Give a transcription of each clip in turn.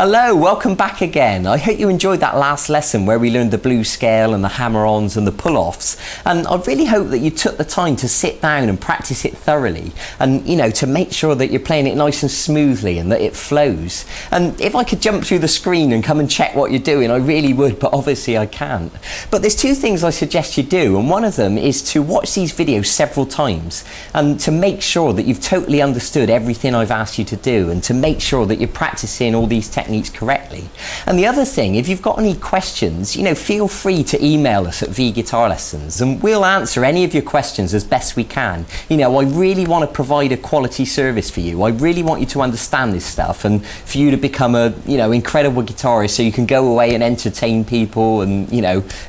Hello, welcome back again. I hope you enjoyed that last lesson where we learned the blues scale and the hammer-ons and the pull-offs. And I really hope that you took the time to sit down and practice it thoroughly and, to make sure that you're playing it nice and smoothly and that it flows. And if I could jump through the screen and come and check what you're doing, I really would, but obviously I can't. But there's two things I suggest you do, and one of them is to watch these videos several times and to make sure that you've totally understood everything I've asked you to do and to make sure that you're practicing all these techniques correctly. And the other thing, if you've got any questions, feel free to email us at V Guitar Lessons and we'll answer any of your questions as best we can. I really want to provide a quality service for you. I really want you to understand this stuff and for you to become a, incredible guitarist so you can go away and entertain people and,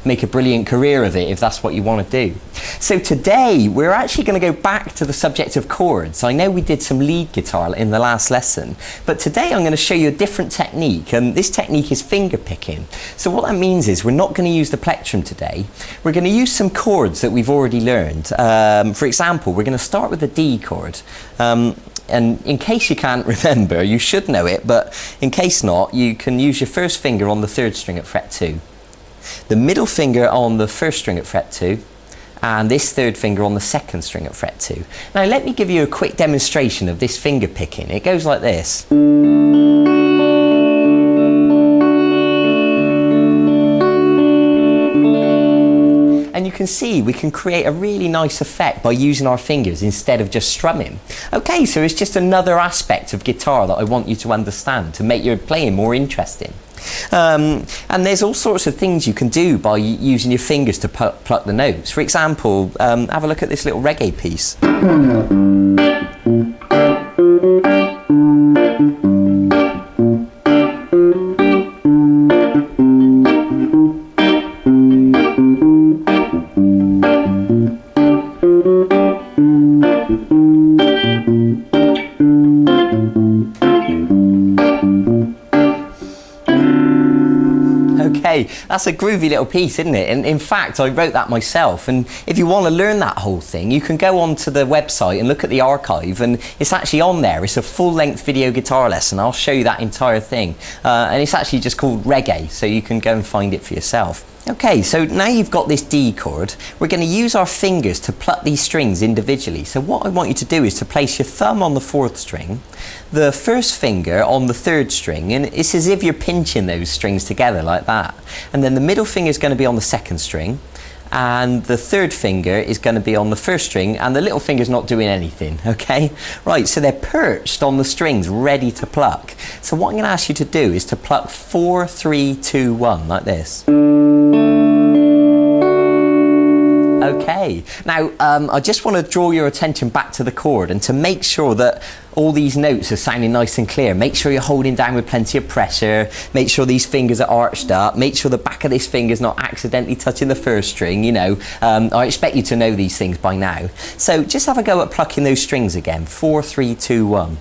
make a brilliant career of it if that's what you want to do. So today we're actually going to go back to the subject of chords. I know we did some lead guitar in the last lesson, but today I'm going to show you a different technique, and this technique is finger picking. So what that means is we're not going to use the plectrum today. We're going to use some chords that we've already learned. For example, we're going to start with the D chord. And in case you can't remember, you should know it, but in case not, you can use your first finger on the 3rd string at fret 2, the middle finger on the 1st string at fret 2, and this 3rd finger on the 2nd string at fret 2. Now let me give you a quick demonstration of this finger picking. It goes like this. And you can see we can create a really nice effect by using our fingers instead of just strumming. Okay, so it's just another aspect of guitar that I want you to understand to make your playing more interesting. And there's all sorts of things you can do by using your fingers to pluck the notes. For example, have a look at this little reggae piece. Okay, that's a groovy little piece, isn't it? And in fact, I wrote that myself. And if you want to learn that whole thing, you can go onto the website and look at the archive, and it's actually on there. It's a full-length video guitar lesson. I'll show you that entire thing. And it's actually just called Reggae, so you can go and find it for yourself. Okay, so now you've got this D chord, we're going to use our fingers to pluck these strings individually. So what I want you to do is to place your thumb on the 4th string, the 1st finger on the 3rd string, and it's as if you're pinching those strings together like that. And then the middle finger is going to be on the 2nd string, and the 3rd finger is going to be on the 1st string, and the little finger's not doing anything, okay? Right, so they're perched on the strings, ready to pluck. So what I'm going to ask you to do is to pluck 4, 3, 2, 1, like this. Okay, now I just want to draw your attention back to the chord, and to make sure that all these notes are sounding nice and clear, make sure you're holding down with plenty of pressure, make sure these fingers are arched up, make sure the back of this finger's not accidentally touching the 1st string, I expect you to know these things by now. So just have a go at plucking those strings again, 4, 3, 2, 1.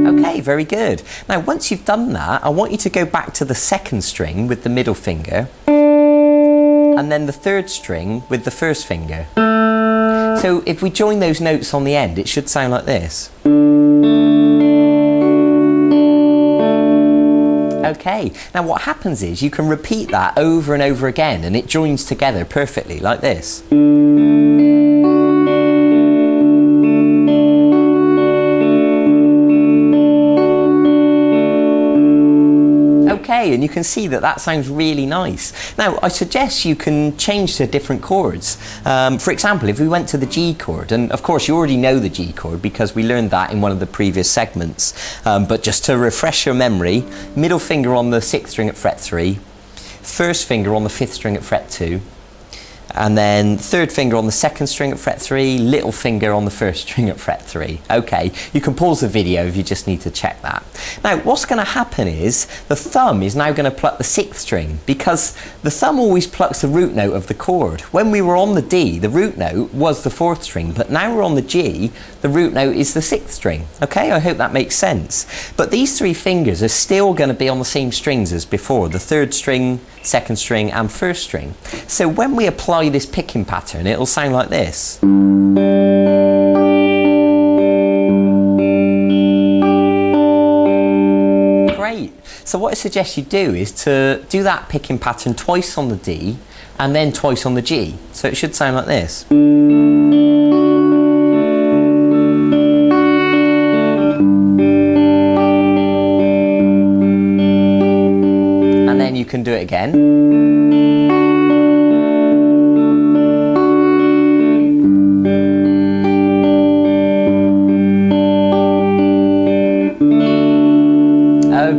Okay, very good. Now once you've done that, I want you to go back to the 2nd string with the middle finger, and then the 3rd string with the 1st finger. So if we join those notes on the end, it should sound like this. Okay, now what happens is you can repeat that over and over again and it joins together perfectly like this. Okay, and you can see that that sounds really nice. Now, I suggest you can change to different chords. For example, if we went to the G chord, and of course you already know the G chord because we learned that in one of the previous segments, but just to refresh your memory, middle finger on the 6th string at fret 3, 1st finger on the 5th string at fret 2, and then 3rd finger on the 2nd string at fret 3, little finger on the 1st string at fret 3. Okay, you can pause the video if you just need to check that. Now what's going to happen is the thumb is now going to pluck the 6th string, because the thumb always plucks the root note of the chord. When we were on the D, the root note was the 4th string, but now we're on the G, the root note is the 6th string. Okay, I hope that makes sense. But these 3 fingers are still going to be on the same strings as before, the 3rd string, 2nd string and 1st string. So when we apply this picking pattern, it'll sound like this. So what I suggest you do is to do that picking pattern twice on the D and then twice on the G. So it should sound like this. And then you can do it again.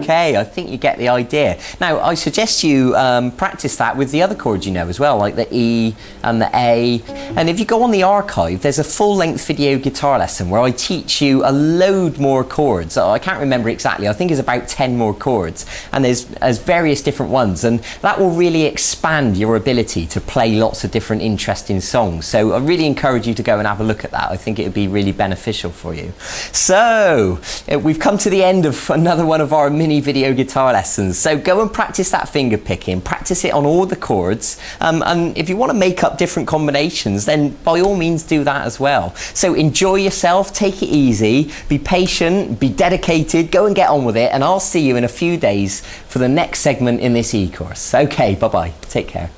Okay, I think you get the idea. Now, I suggest you practice that with the other chords you know as well, like the E and the A. And if you go on the archive, there's a full-length video guitar lesson where I teach you a load more chords. I can't remember exactly, I think it's about 10 more chords. And there's various different ones, and that will really expand your ability to play lots of different interesting songs. So I really encourage you to go and have a look at that. I think it would be really beneficial for you. So, we've come to the end of another one of our mini video guitar lessons. So go and practice that finger picking, practice it on all the chords, and if you want to make up different combinations, then by all means do that as well. So enjoy yourself, take it easy, be patient, be dedicated, go and get on with it, and I'll see you in a few days for the next segment in this e-course. Okay, bye bye, take care.